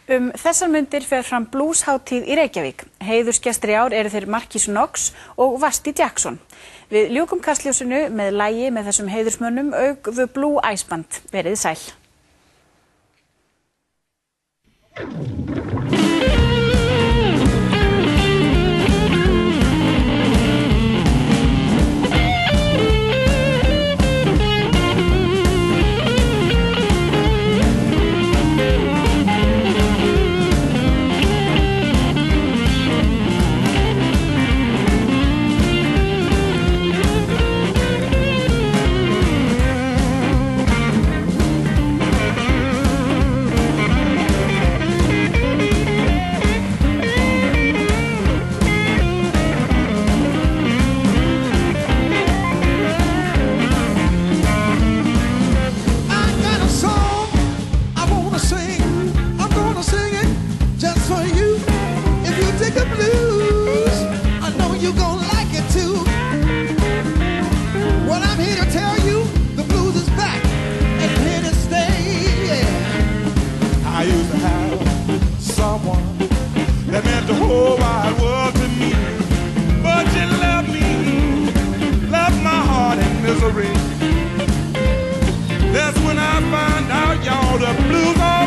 Þessar mundir fer fram blueshátíð í Reykjavík. Heiðursgestir í ár eru þeir Marquis Knox og Vasti Jackson. Við ljúkum kastljósinu með lagi með þessum heiðursmönnum auk The Blue Ice Band. Verið sæl. That meant the whole wide world to me. But you left me, left my heart in misery. That's when I find out, y'all, the blues are